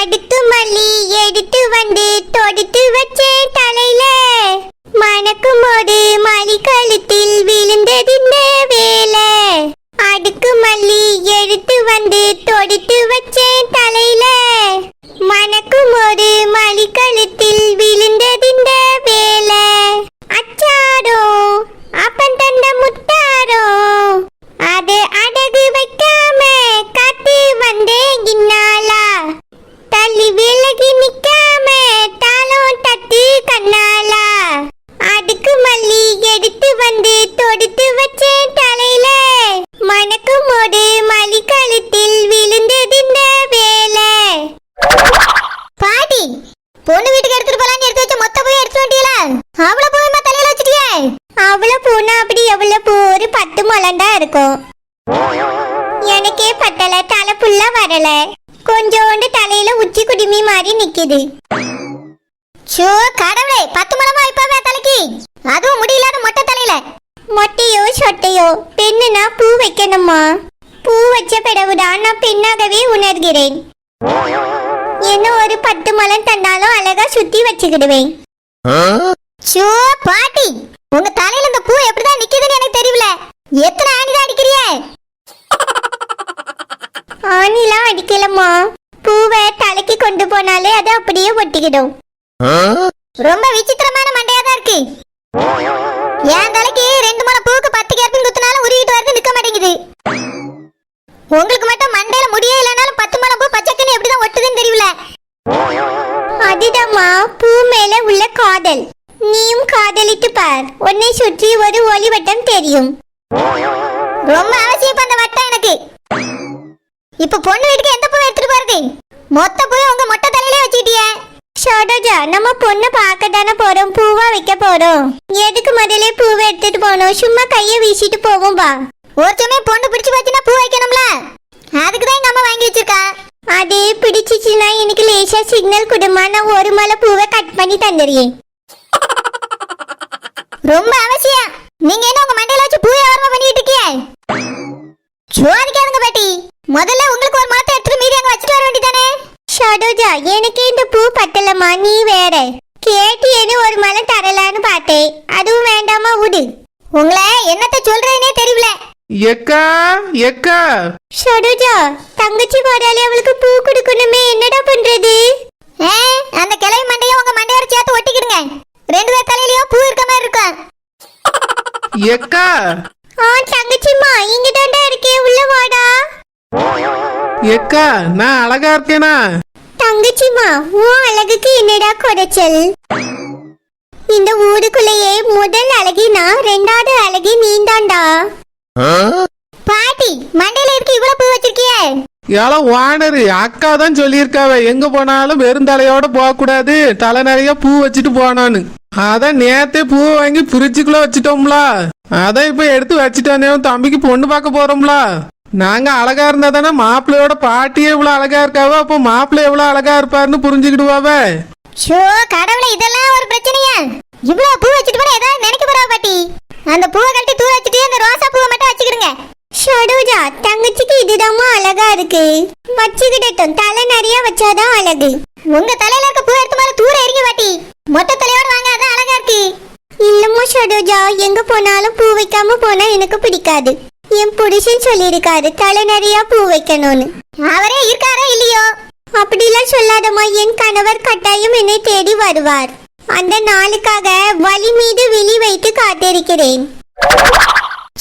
அடுக்கு மல்லி எடுத்து வந்து தொடுத்து வச்சேன் தலையில. மணக்கும் போது மலி கழுத்தில் விழுந்ததின்ன வேலை. அடுக்கு மல்லி எடுத்து வந்து தொடுத்து வச்சேன் தலையில. மணக்கும் போது மலி கழுத்தில் விழுந்ததின்ன வேலை. அச்சாரோ அப்பன் தந்த முத்தாரோ அது அடகு வைக்காம காத்து வந்தேன் இன்னாலா. தள்ளி விலகி நிக்காம தாளம் தட்டு கண்ணாலா. அடுக்கு மல்லி எடுத்து வந்து தொடுத்து வச்சேன் தலையில. மணக்கும் போது மலி கழுத்தில் விழுந்ததின்ன வேலை. பாட்டி, பொண்ணு வீட்டுக்கு எடுத்துட்டு போலான்னு எடுத்து வச்ச மொத்த போய் எடுத்து வந்தீங்களா? அவ்வளவு பூமா தலையில வச்சிட்டியே? அவ்வளவு பூனா அப்படி எவ்வளவு பூ? ஒரு 10 முழம் தான் இருக்கும். எனக்கே பத்தல, தலை புல்லா வரல. கொஞ்சோண்டு தலையில உச்சி குடுமி மாதிரி நிக்குது. சோ கடவுளே, 10 முழமா இப்பவே தலைக்கு? அதுவும் முடியலாத மொட்டை தலையில. மொட்டையோ சொட்டையோ, பெண்ணுனா பூ வைக்கணுமா? பூ வச்ச பிறகுதான் நான் பெண்ணாகவே உணர்கிறேன். என்ன ஒரு 10 முழம் தந்தாலும் அழகா சுத்தி வச்சுக்கிடுவேன். சோ பாட்டி, உங்க தலையில இந்த பூ எப்படிதான் நிக்குதுன்னு எனக்கு தெரியல. எத்தனை ஆணிதான் அடிக்கிறியே? ஆணிலாம் அடிக்கலமா, பூவை தலைக்கு கொண்டு போனாலே அது அப்படியே ஒட்டிக்கிடும். ரொம்ப விசித்திரமான மண்டையா தான் இருக்கு. என் தலைக்கு 2 முழம் பூவுக்கு 10 கேப்பிங் குத்துனாலும் உருவிட்டு வரது நிக்க மாட்டேங்குது. உங்களுக்கு மட்டும் மண்டையில முடியே இல்லைனாலும் 10 முழம் பூ பச்சைக்குன்னு எப்படிதான் ஒட்டுதுன்னு தெரியல. அதுதாம்மா பூ மேல உள்ள காதல். நீயும் காதலிட்டு பார், உன்னை சுற்றி ஒரு ஒளி வட்டம் தெரியும். ரொம்ப அவசியம் அந்த வட்டம் எனக்கு. இப்ப பொண்ணு வீட்டுக்கு எந்த பூ எடுத்துட்டு போறது? மொத்த பூ உங்க மொட்டை தலையிலே வச்சுக்கிட்டியே. ஷோடோஜா, நம்ம பொண்ணு பார்க்க தானே போறோம், பூவா வைக்க போறோம். எதுக்கு முதல்ல பூவை எடுத்துட்டு போனோம்? சும்மா கையை வீசிட்டு போவோம் வா. ஒரு சமயம் பொண்ணு பிடிச்சு போச்சுன்னா பூ வைக்கணும்ல, அதுக்குதான் எங்க அம்மா வாங்கி வச்சிருக்கா. அது பிடிச்சிச்சுன்னா எனக்கு லேசா சிக்னல் கொடுமா, நான் ஒரு மலை பூவை கட் பண்ணி தந்துடுறேன். ரொம்ப அவசியம். நீங்க என்ன உங்க மண்டையில வச்சு பூ வியாபாரமா பண்ணிட்டு இருக்கீங்க? சோதிக்காதுங்க பாட்டி, முதல்ல உங்களுக்கு ஒரு மரத்தை எடுத்து மீதி அங்க வச்சுட்டு வர வேண்டியதானே? ஷடோஜா, எனக்கு இந்த பூ பத்தலமா, நீ வேற கேட்டியேன்னு ஒரு மலை தரலான்னு பார்த்தேன். அதுவும் வேண்டாமா, விடு. உங்களை என்னத்த சொல்றேனே தெரியல. எக்கா எக்கா, ஷடோஜா, தங்கச்சி போறாலே அவளுக்கு பூ கொடுக்கணுமே, என்னடா பண்றது? அந்த கிளவி மண்டையும் உங்க மண்டையோட சேர்த்து ஒட்டிக்கிடுங்க. 2 பேர் தலையிலயும் பூ இருக்க மாதிரி இருக்கும். எக்கா. தங்கச்சிமா, இங்க தாண்டா இருக்கே, உள்ள வாடா. எக்கா, நான் அழகா இருக்கேனா? தங்கச்சிமா, உன் அழகுக்கு என்னடா குறைச்சல்? இந்த ஊருக்குள்ளேயே முதல் அழகினா 2வது அழகி நீந்தாண்டா. பாட்டி, மண்டையில இருக்கு இவ்வளவு பூ வச்சிருக்கியே? யாரோ வானரு அக்கா தான் சொல்லியிருக்காவ, எங்க போனாலும் வெறும் தலையோட போக கூடாது, தலை நிறைய பூ வச்சுட்டு போனான்னு. அதான் நேத்தே பூ வாங்கி பிரிட்ஜுக்குள்ள வச்சுட்டோம்ல, அதான் இப்ப எடுத்து வச்சுட்டோன்னே. தம்பிக்கு பொண்ணு பார்க்க போறோம்ல. நாங்க அழகா இருந்தா தானே மாப்பிள்ளையோட பாட்டியே இவ்வளவு அழகா இருக்காவோ, அப்போ மாப்பிள்ளை எவ்வளவு அழகா இருப்பாருன்னு புரிஞ்சுக்கிடுவாவ. ஷோ கடவுளே, இதெல்லாம் ஒரு பிரச்சனையா? இவ்வளவு பூ வச்சுட்டு போனா ஏதாவது நினைக்க போறா பாட்டி? அந்த பூவை கழட்டி தூர வச்சுட்டு அந்த ரோசா பூவை மட்டும் வச்சுக்கிடுங்க. ஷடோஜா, தங்கச்சிக்கு இதுதாம்மா அழகா இருக்கு, வச்சுக்கிட்டோம். தலை நிறைய வச்சாதான் அழகு. உங்க தலையில இருக்க பூ எடுத்து மாதிரி தூர இறங்கி பாட்டி, மொட்டை தலையோட வாங்க, அதான் அழகா இருக்கு. இல்லம்மா ஷடோஜா, எங்க போனாலும் பூ வைக்காம போனா எனக்கு பிடிக்காது. என் புருஷன் சொல்லியிருக்காரு தலை நிறைய பூ வைக்கணும்னு. அவரே இருக்காரோ இல்லையோ? அப்படிலாம் சொல்லாதம்மா, என் கணவர் கட்டாயம் என்னை தேடி வருவார். அந்த நாளுக்காக வழி மீது விழி வைத்து காத்திருக்கிறேன்.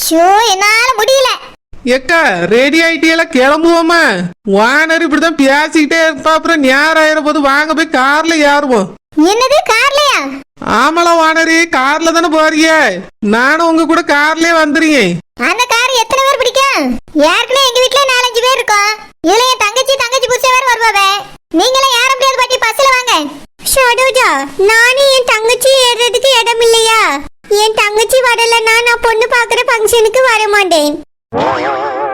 ஷோ, என்னால முடியல. எக்கா, ரெடி ஆயிட்டியல, கிளம்புவோமா? வானர் இப்படிதான் பேசிக்கிட்டே இருப்பா, அப்புறம் நேரம் ஆயிரம் போது வாங்க போய் கார்ல ஏறுவோம். என்னது, கார்லயா? ஆமல வானரு, கார்ல தானே போறிய, நானும் உங்க கூட கார்லயே வந்துருக்கேன். அந்த கார் எத்தனை பேர் பிடிக்கும்? ஏற்கனவே எங்க வீட்டுல 4-5 பேர் இருக்கோம். இதுல என் தங்கச்சி புருஷன் வேற வருவாவே. நீங்களும் ஏற முடியாது பாட்டி, பஸ்ல வாங்க. ஷடோஜா, நானும் என் தங்கச்சி ஏறதுக்கு இடம் இல்லையா? என் தங்கச்சி வரலன்னா நான் பொண்ணு பாக்குற ஃபங்க்ஷனுக்கு வர மாட்டேன்.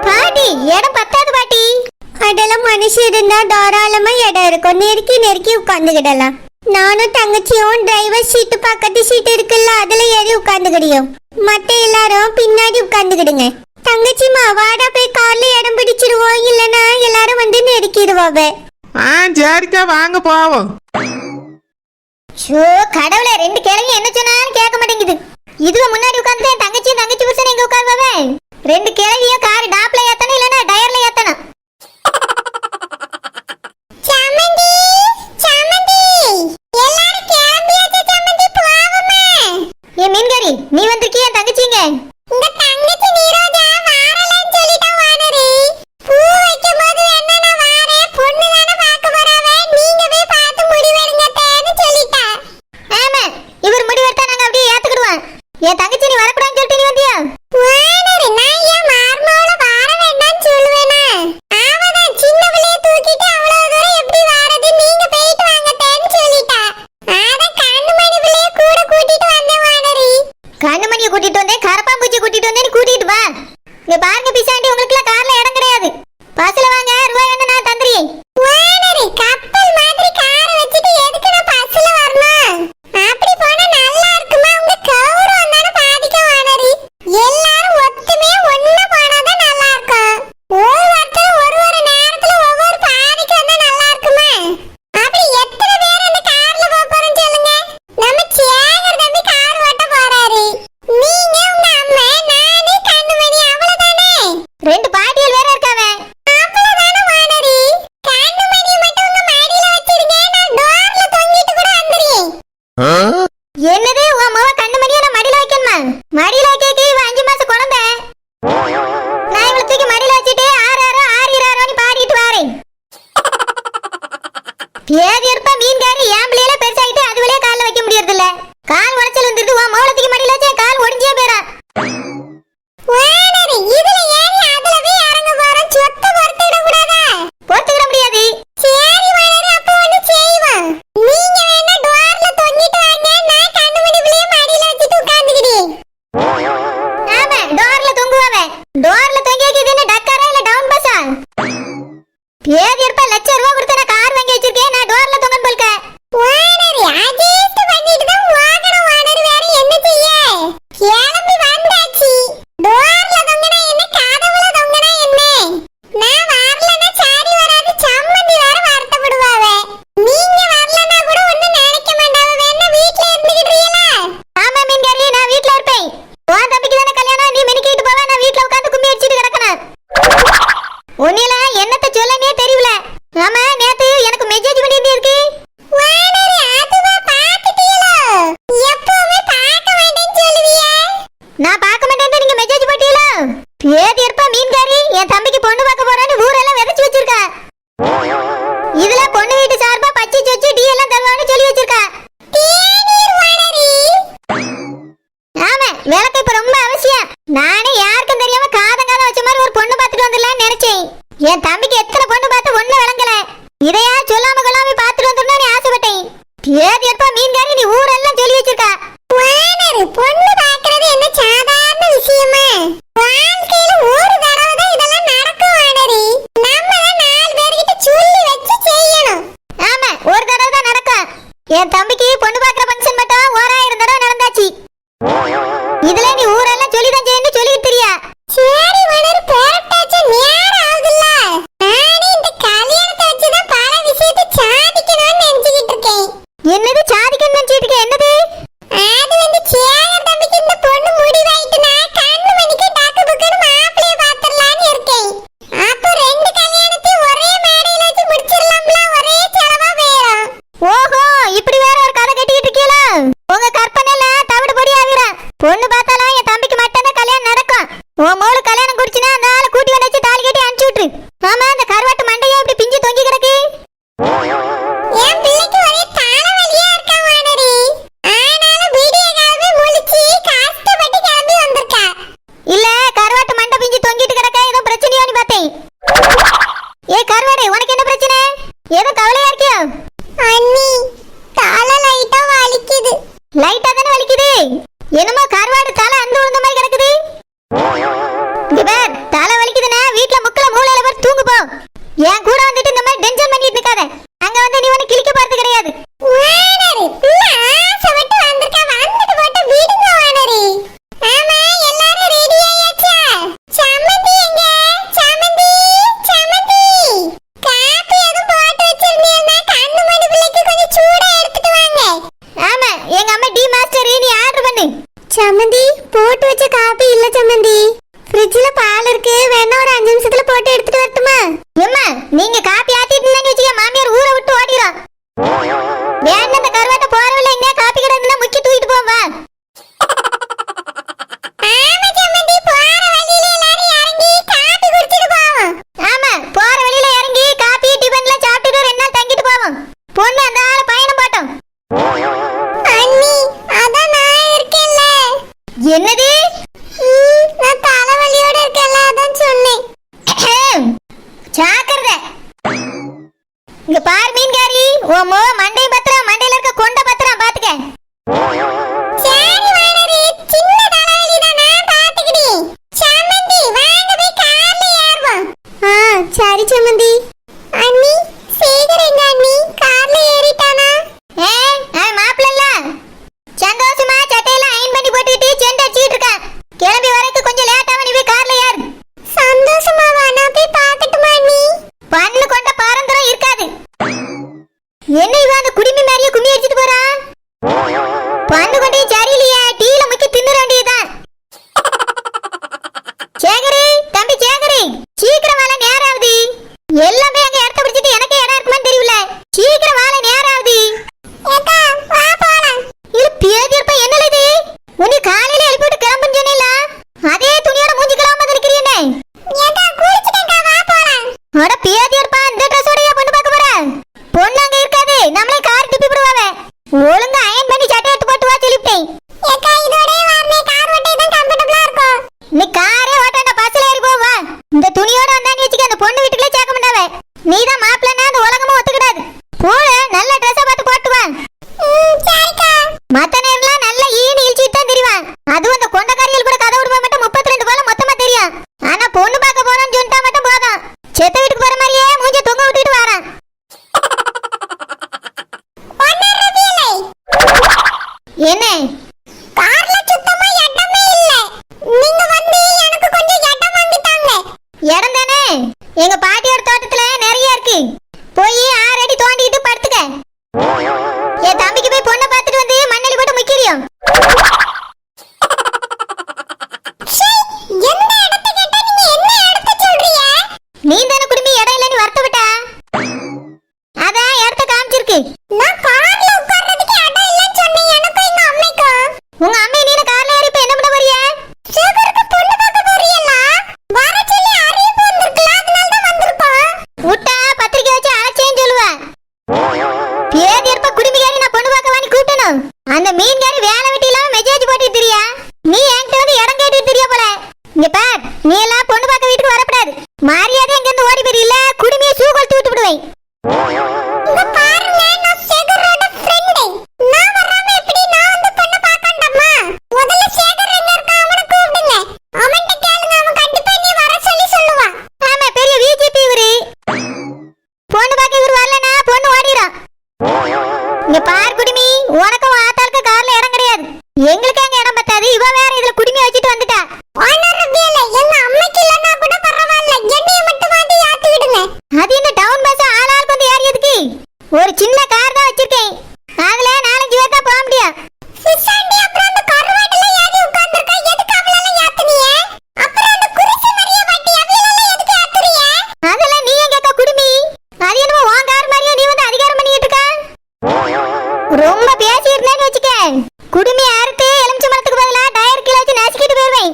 பாட்டி, இடம் பத்தாது பாட்டி. அதெல்லாம் மனுஷி இருந்தா தாராளமா இடம் இருக்கும், நெருக்கி நெருக்கி உட்காந்துக்கிடலாம். நானும் தங்கச்சியும் டிரைவர் சீட்டு பக்கத்து சீட்டு இருக்குல்ல, அதுல ஏறி உட்காந்துக்கிடியும். மத்த எல்லாரும் பின்னாடி உட்காந்துக்கிடுங்க. தங்கச்சிமா, வாடா போய் கார்ல இடம் பிடிச்சிருவோம், இல்லனா எல்லாரும் வந்து நெருக்கிடுவாவே. சரிக்கா வாங்க போவோம். ஷோ கடவுளே, ரெண்டு கிழவி என்ன சொன்னாலும் கேட்க மாட்டேங்குது. இதுல முன்னாடி உட்கார்ந்து என் தங்கச்சி புருஷன் எங்க உட்காருவாவே? ரெண்டு கிழவியும் கார் டாப்ல ஏத்தணும் இல்லனா டயர்ல ஏத்தணும். சமந்தி சமந்தி எல்லாரும் கிளம்பியாச்சு. சமந்தி போவோமா? ஏ மீன்கறி, நீ வந்திருக்கிய என் தங்கச்சிங்க? உங்க தங்கச்சி நீரோஜா வாரலன்னு சொல்லிட்டா வானரி. பூ வைக்கும்போது என்ன நான் வாரேன், பொண்ணு தான பார்க்க போறாவே, நீங்க போய் பார்த்து முடிவெடுங்கன்னு சொல்லிட்டா. ஆமா, இவர் முடிவெடுத்தா நாங்க அப்படியே ஏத்துக்கிடுவோம். என் தங்கச்சி நீ வரக்கூடாதுன்னு சொல்லிட்டு நீ வந்தியா? வானரி, நான் ஏன் மார்மோல வார வேண்டாம்னு சொல்லுவேனா? அவதான் சின்ன பிள்ளைய தூக்கிட்டு அவ்வளவு தூரம் எப்படி வாரது, நீங்க போயிட்டு வாங்கன்னு சொல்லிட்டா. அத கண்ணுமணி பிள்ளைய கூட கூட்டிட்டு வந்தேன் வானரி. கண்ணுமணியை கூட்டிட்டு வந்தேன், கரப்பாம்பூச்சி கூட்டிட்டு வந்தேன், கூட்டிட்டு வா. இங்க பாருங்க பிசாண்டி, உங்களுக்கு கார்ல இடம் கிடையாது. பஸ்ல வாங்க, ரூபாய் என்ன நான் தந்துறேன். வானரி, கப்பல் மாதிரி காரை வச்சிட்டு எதுக்கு நான் பஸ்ல வரணும்? அப்படி போனா நல்லா இருக்குமா? உங்க கௌரவம் தான பாதிக்க வானரி. எல்லாரும் ஒத்துமையா ஒண்ணா போனாதான் நல்லா இருக்கும். ஒரு நேரத்துல ஒவ்வொரு பாதிக்கு வந்தா நல்லா இருக்குமா? அப்படி எத்தனை பேர் இந்த கார்ல போறோம்னு சொல்லுங்க. நம்ம சேகர் தம்பி கார் ஓட்ட போறாரு. நீங்க, உங்க அம்மா, நானு, கண்ணுமணி, அவ்வளவுதானே. ரெண்டு பாட்டியல் வேற இருக்காவே. அவ்வளவுதானே வானரி. கண்ணுமணியை மட்டும் உங்க மடியில வச்சிருங்க, நான் டோர்ல தொங்கிட்டு கூட வந்துறேன். என்னது உன் மவ கண்ணுமணியை நான் மடியில வைக்கணுமா? மடியில வைக்க இவ 5 மாசம் குழந்தை. நான் இவளை தூக்கி மடியில வச்சுட்டு ஆறாரோ ஆறிராரோன்னு பாடிட்டு வாரேன். பேதி இருப்ப மீன்காரி என் பிள்ளையில பெருசாயிட்டு அது வழியா கால்ல வைக்க முடியறது இல்ல. கால் உடைச்சல் வந்துருது. உன் மவளை தூக்கி மடியில வச்சா கால் ஒடிஞ்சே போயிடா. வானரி, இதுல ஏறி அதுல போய் இறங்க போறோம். சொத்தை பொறுத்துக்கிட கூடாதா? பொறுத்துக்கிட முடியாது. சரி வானரி, அப்ப ஒண்ணு செய்வோம். நீங்க வேணா டோர்ல தொங்கிட்டு வாங்க, நான் கண்ணுமணி பிள்ளைய மடியில வச்சுட்டு உட்கார்ந்துக்கிட்டேன். ஆமா, டோர்ல தொங்குவாவே. டோர்ல தொங்கியது என்ன டக்கரா இல்ல டவுன் பஸ்ஸா? பேதி இருப்ப லட்சம் ரூபாய் கொடுத்து நான் கார் வாங்கி வச்சிருக்கேன், நான் டோர்ல தொங்கன் போல்க. வானரி, அட்ஜஸ்ட் பண்ணிட்டு தான் வாங்கணும் வானரி, வேற என்ன செய்ய? கிளம்பி வந்தாச்சு. டோர்ல தொங்கனா என்ன, கதவுல தொங்கனா என்ன? நான் வரலன்னா சாரி வராது, சம்மந்தி வேற வருத்தப்படுவாவே. நீங்க வரலன்னா கூட ஒண்ணும் நினைக்க மாட்டாவே. வேணா வீட்ல இருந்துக்கிட்டீங்களா? ஆமா மீன்காரி, நான் வீட்ல இருப்பேன். உன் தம்பிக்கு தானே கல்யாணம், நீ மெனிக்கிட்டு போவ, நான் வீட்ல உட்கார்ந்து கும்மி அடிச்சிட்டு கிடக்கணும். உன்னில என்னத்த சொல்லனே தெரியல. ஆமா, நேத்து எனக்கு மெசேஜ் பண்ணி இருக்கு. வானரி, அதுவா பாத்துட்டீங்களோ? எப்பவுமே பார்க்க மாட்டேன்னு சொல்லுவியே. நான் பார்க்க மாட்டேன்னு நீங்க மெசேஜ் போட்டீங்களோ? பேதி இருப்ப மீன்காரி, என் தம்பிக்கு பொண்ணு பார்க்க போறேன்னு ஊரெல்லாம் விதைச்சு வச்சிருக்கா. இதுல பொண்ணு வீட்டு சார்பா பச்சை சொச்சு டீ எல்லாம் தருவான்னு சொல்லி வச்சிருக்கா. ஆமா, விளக்கு இப்ப ரொம்ப அவசியம். நானே யாருக்கும் தெரியாம காதங்கால வச்ச மாதிரி ஒரு பொண்ணு பார்த்துட்டு வந்துடலாம்னு நினைச்சேன். என் தம்பிக்கு எத்தனை பொண்ணு பார்த்து ஒண்ணு விளங்கல. இதையா சொல்லாம கொள்ளாம பார்த்துட்டு வந்துடணும்னு ஆசைப்பட்டேன். பேதி இருப்ப மீன்காரி, நீ ஊரெல்லாம் சொல்லி வச்சிருக்கா. வானரி, பொண்ணு பார்க்கறது என்ன சாதாரண விஷயமா? வாழ்க்கையில ஒரு தடவை தான் இதெல்லாம் நடக்கும் வானரி. நம்ம தான் 4 பேர்கிட்ட சொல்லி வச்சு செய்யணும். ஆமா, ஒரு தடவை தான் நடக்கும். என் தம்பிக்கு பொண்ணு பார்க்கற ஃபங்க்ஷன் மட்டும் 1000 தடவை நடந்தாச்சு. இதுல நீ ஊரெல்லாம் சொல்லி தான் செய்யணும் சொல்லிட்டு தெரியா? சரி வானரி, பேரட்டாச்சு, நேரம் ஆகுதுல்ல. நானே இந்த கல்யாணத்தை வச்சு தான் பல விஷயத்தை சாதிக்கணும்னு நினைச்சிட்டு இருக்கேன். என்னது சாதிக்கணும்னு நினைச்சிட்டு இருக்கேன்? என்னது? அது வந்து சேகர் தம்பிக்கு இந்த பொண்ணு முடிவாயிட்டுனா கண்ணுமணிக்கு டக்கு புக்குன்னு மாப்பிளைய பாத்துறலாம்னு இருக்கேன். அப்ப 2 கல்யாணத்தையும் ஒரே மேடையில வச்சு முடிச்சிடலாம்ல, ஒரே செலவா போயிடும். ஓஹோ, இப்படி வேற ஒரு கதை கட்டிட்டு இருக்கீங்களா? உங்க கற்பனையில தவிடு பொடி ஆகிற. பொண்ணு பார்த்தாலும் என் தம்பிக்கு மட்டும் தான் கல்யாணம் நடக்கும். உன் மோளு கல்யாணம் குடிச்சுனா அந்த ஆளை கூட்டி வச்சு தாலி கட்டி அனுப்பிச்சு விட்டுரு. ஆமா, அந்த கருவாட்டு மண்டையா இப்படி பிஞ்சு தொங்கி கிடக்கு. என் பிள்ளைக்கு ஒரே தலைவலியா இருக்கா வானரி. ஆனாலும் வீடியோ காலமே முழிச்சு கஷ்டப்பட்டு கிளம்பி வந்திருக்கா. இல்ல, கருவாட்டு மண்டை பிஞ்சு தொங்கிட்டு கிடக்க, ஏதோ பிரச்சனையோன்னு பார்த்தேன். ஏ கருவாடு, உனக்கு என்ன பிரச்சனை? ஏதோ கவலையா இருக்கியா? அண்ணி, தலை லைட்டா வலிக்குது. லைட்டா தானே வலிக்குது? என்னமோ கருவாடு தலை அந்த உழுந்த மாதிரி கிடக்குது. இங்க பார், தலை வலிக்குதுன்னா வீட்ல முக்கல மூலையில போய் தூங்கு போ. என் கூட வந்துட்டு இந்த மாதிரி டென்ஷன் பண்ணிட்டு இருக்காத. அங்க வந்து நீ ஒண்ணு கிளிக்க போறது கிடையாது. வானரி, ஆசைப்பட்டு வந்திருக்கா, வந்துட்டு போட்டு விடுங்க வானரி. ஆமா, எல்லாரும் ரெடி ஆயாச்சா? சம்மந்தி எங்க? சம்மந்தி, சம்மந்தி, காப்பி எதுவும் போட்டு வச்சிருந்தா உன் மோ மண்டை பத்திரம், மண்டையில இருக்க கொண்ட பத்திரம் பாத்துக்க. சரி வானரே, சின்ன தலைவலி தானே, பாத்துக்கிடி. சமந்தி வாங்க போய் கார்ல ஏறுவோம். சரி சமந்தி. அண்ணி சேகரங்க அண்ணி கார்ல ஏறிட்டானா? மாப்பிள்ள சந்தோஷமா சட்டையெல்லாம் அயன் பண்ணி போட்டுக்கிட்டு செண்டை அடிச்சுட்டு இருக்கான். கிளம்பி வரைக்கும் கொஞ்சம் லேட்டாக நீ போய் கார்ல ஏறு. சந்தோஷமாவா? நான் போய் பார்க்கட்டுமா அண்ணி? பண்ணு கொண்ட பாரம்பரியம் இருக்காது. என்ன இவன் அந்த குடிமி மாதிரியே கும்மி அடிச்சிட்டு போறான்? பண்ணு கொண்டே சரியில்லையா? டீல முக்கி தின்னுற வேண்டியதுதான். சேகரி, தம்பி சேகரி, சீக்கிரம் வாழ நேரம் ஆகுது. எல்லாமே அங்க இடத்த பிடிச்சிட்டு எனக்கு இடம் இருக்குமான்னு தெரியல. சீக்கிரம் வாழ நேரம் ஆகுது. இது பேதியப்பா என்னல இது? உன்னை காலையில எழுப்பிட்டு கிளம்புன்னு சொன்னேல, அதே துணியோட மூஞ்சி கிளம்ப வந்திருக்கிறீனே. ஏண்டா குளிச்சிட்டேன்டா, வா போலாம். அட பேதியப்பா, இந்த ட்ரெஸ்ஸோடயா பொண்ணு பார்க்க போற? பொண்ணு அங்க இருக்காது, நம்மளே கார் டிப்பி விடுவாங்க. ஒழுங்கா அயன் பண்ணி சட்டை எடுத்து போட்டு வா சொல்லிட்டேன். ஏக்கா இதோடே வரனே, கார் ஓட்டே தான் கம்ஃபர்ட்டபிளா இருக்கும். நீ காரே ஓட்டாத, பஸ்ல ஏறி போ வா. இந்த துணியோட வந்தானே வச்சுக்க, அந்த பொண்ணு வீட்டுக்குள்ள சேர்க்க மாட்டாவே. நீதான் மாப்பிள்ளனா அந்த உலகமும் ஒத்துக்கிடாது. போல நல்ல ட்ரெஸ்ஸா பார்த்து போட்டு வா. சரிக்கா. மத்த நேரம்லாம் நல்ல ஈனி இழிச்சிட்டு தான் தெரிவான். அதுவும் அந்த கொண்டக்காரிகள் கூட கதை விடுவா மட்டும் 32 போல மொத்தமா தெரியும். ஆனா பொண்ணு பார்க்க போறோம்னு சொல்லிட்டா மட்டும் போதும். செத்த வீட்டுக்கு போற மாதிரியே மூஞ்ச தொங்க விட்டுட்டு வரான். என்ன கார்ல சுத்தமா இடமே இல்ல. நீங்க வந்து எனக்கு கொஞ்சம் இடம் வாங்கி தாங்க. இடம் தானே எங்க பாட்டியோட தோட்டத்துல நிறைய இருக்கு. போய் 6 அடி தோண்டிட்டு படுத்துக்க. என் தம்பிக்கு போய் பொண்ணை பார்த்துட்டு வந்து மண்ணலி போட்டு முக்கிரியும். எந்த இடத்தை கேட்டா நீங்க என்ன இடத்தை சொல்றீங்க? நீ தானே குடுமி இடம் இல்லன்னு வருத்தப்பட்டா? அதான் இடத்தை காமிச்சிருக்கு. நான் கார்ல உட்கார்றதுக்கு இடம் இல்லன்னு சொன்னேன் எனக்கு எங்க அம்மைக்கு. உங்க அம்மை நீ கார்ல ஏறி இப்ப என்ன பண்ண போறிய? சேகருக்கு பொண்ணு பார்க்க போறியல்ல? வர சொல்லி அறிவிப்பு வந்திருக்கலாம், அதனால தான் வந்திருப்போம். விட்டா பத்திரிக்கை வச்சு அழைச்சேன்னு சொல்லுவேன். பேதி இருப்ப குடுமிகாரி நான் பொண்ணு பார்க்க வாணி கூட்டணும். அந்த மீன்காரி வேலை வெட்டி இல்லாம மெசேஜ் போட்டு தெரியா? நீ என்கிட்ட வந்து இடம் கேட்டு தெரிய போல. இங்க பார், நீ எல்லாம் பொண்ணு பார்க்க வீட்டுக்கு வரப்படாது. மரியாதை எங்க இருந்து ஓடி போயிரு, இல்ல குடுமியை சூ கொளுத்தி விட்டு விடுவேன். இங்க பாருங்க, நான் சேகரோட ஃப்ரெண்ட். நான் வராம எப்படி நான் வந்து பொண்ணு பார்க்கண்டம்மா? முதல்ல சேகர் எங்க இருக்கான் அவனை கூப்பிடுங்க. அவன்கிட்ட கேளுங்க, அவன் கண்டிப்பா நீ வர சொல்லி சொல்லுவான். ஆமா, பெரிய விஜிபி இவரு. பொண்ணு பார்க்க இவர் வரலனா பொண்ணு ஓடிரும். இங்க பார் குடிமி, உனக்கு ஆத்தாளுக்கு கார்ல இடம் கிடையாது. எங்களுக்கு அங்க இடம் பத்தாது. இவ வேற இதுல குடிமி வச்சிட்டு வந்துட்டா. ஆனரபியல எங்க அம்மைக்கு இல்லனா கூட பரவாயில்லை, என்னைய மட்டும் வந்து ஏத்தி விடுங்க. அது என்ன டவுன் பஸ் ஆளாளுக்கு வந்து ஏறியதுக்கு? ஒரு சின்ன கார் தான் வச்சிருக்கேன், அதுல 4-5 பேர் தான் போக முடியும். சிசாண்டி அப்புறம் அந்த கருவாடுல ஏறி உட்கார்ந்திருக்க, எதுக்கு அவளெல்லாம் ஏத்துனீங்க? அப்புறம் அந்த குருசி மரியா வட்டி அவளெல்லாம் எதுக்கு ஏத்துறீங்க? அதெல்லாம் நீ எங்க கேக்க குடுமி? அது என்னமோ உன் கார் மாதிரியே நீ வந்து அதிகாரம் பண்ணிட்டு இருக்க. ரொம்ப பேசி இருந்தேன்னு வச்சுக்க, குடுமி அறுத்து எலுமிச்சை மரத்துக்கு பதிலா டயர் கீழ வச்சு நசுக்கிட்டு போயிருவேன்.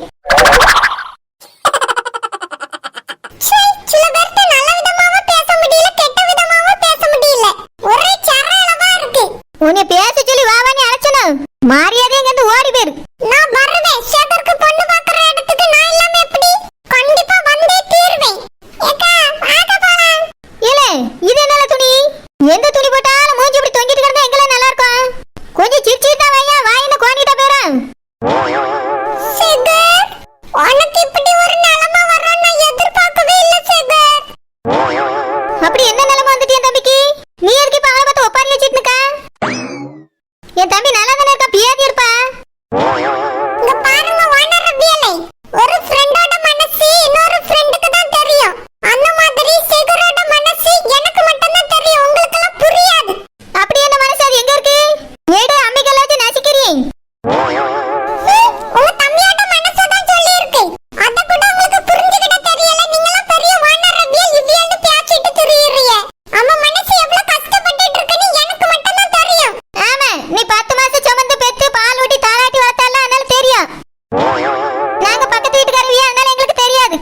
சில பேர்ட்ட நல்ல விதமாவா பேச முடியல, கெட்ட விதமாவா பேச முடியல. ஒரே சரளமா இருக்கு. உன்னை பேச சொல்லி வாவான்னு அழைச்சனும் மரியாதை இங்க இருந்து ஓடி போயிரு. நான் வருவேன். சேகருக்கு பொண்ணு பார்க்கற இடத்துக்கு நான் இல்லாம எப்படி? கண்டிப்பா வந்தே தீருவேன். ஏக்கா வாங்க போலாம். இல்ல இது என்னல துணி? எந்த துணி போட்டாலும் மூஞ்சி இப்படி தொங்கிட்டு கிடந்தா எங்கெல்லாம் நல்லா இருக்கும்? கொஞ்சம் சிரிச்சிட்டா வையா, வாயின கோணிட்டா போறேன். சேகர், உனக்கு இப்படி ஒரு நிலைமை வரணும் நான் எதிர்பார்க்கவே இல்ல சேகர். அப்படி என்ன நிலைமை வந்துட்டு என் தம்பிக்கு? நீ எதுக்கு இப்ப அவளை பார்த்து ஒப்பாரி வச்சிட்டு இருக்க? என் தம்பி நல்லா தானே இருக்கா, பேதி இருப்பா. இங்க பாருங்க வானரபியலை, ஒரு ஃப்ரெண்டோட மனசு இன்னொரு ஃப்ரெண்டுக்கு தான் தெரியும். அந்த மாதிரி சேகரோட மனசு எனக்கு மட்டும் தான் தெரியும், உங்களுக்கு எல்லாம் புரியாது. அப்படி என்ன மனசு, அது எங்க இருக்கு? ஏடு அம்மிக்கல்ல வச்சு நசிக்கிறீங்க. உங்க தம்பியோட மனசு தான் சொல்லி இருக்கு, அத கூட உங்களுக்கு புரிஞ்சுக்கிட்ட தெரியல. நீங்க எல்லாம் பெரிய வானரபியல் இவ்வியல்னு பேசிட்டு திரியறீங்க. அவன் மனசு எவ்வளவு கஷ்டப்பட்டுட்டு இருக்குன்னு எனக்கு மட்டும் தான் தெரியும். ஆமா, நீ 10 மாசம் சுமந்து பெத்து பால் ஊட்டி தாளாட்டி வளர்த்தால, அதனால தெரியும். நாங்க பக்கத்து வீட்டுக்காரவியா, அதனால எங்களுக்கு தெரியாது.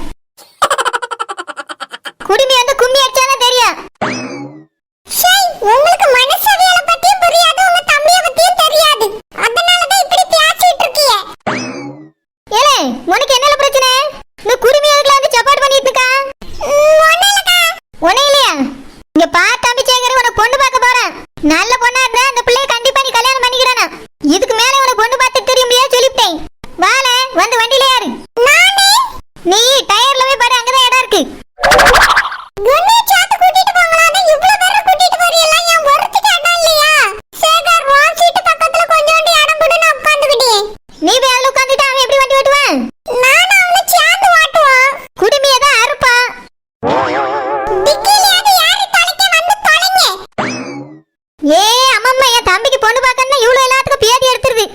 குடுமி வந்து கும்மி அடிச்சாலும் தெரியும். உங்களுக்கு மனசவியல பத்தியும் புரியாது, உங்க தம்பிய பத்தியும் தெரியாது. அதனால தான் இப்படி பேசிட்டு இருக்கீங்க. ஏலே, உனக்கு என்னல பிரச்சனை? நீ குடுமி எதுக்குல வந்து சப்போர்ட் பண்ணிட்டு இருக்க? ஒண்ணே இல்லக்கா. ஒண்ணே இல்லையா? இங்க பாரு தம்பி சேகர், உனக்கு பொண்ணு பார்க்க போறேன். அம்மம்மா என் தம்பிக்கு பொண்ணு பார்க்கணும்னா இவ்வளவு எல்லாத்துக்கும் பேதி எடுத்துருது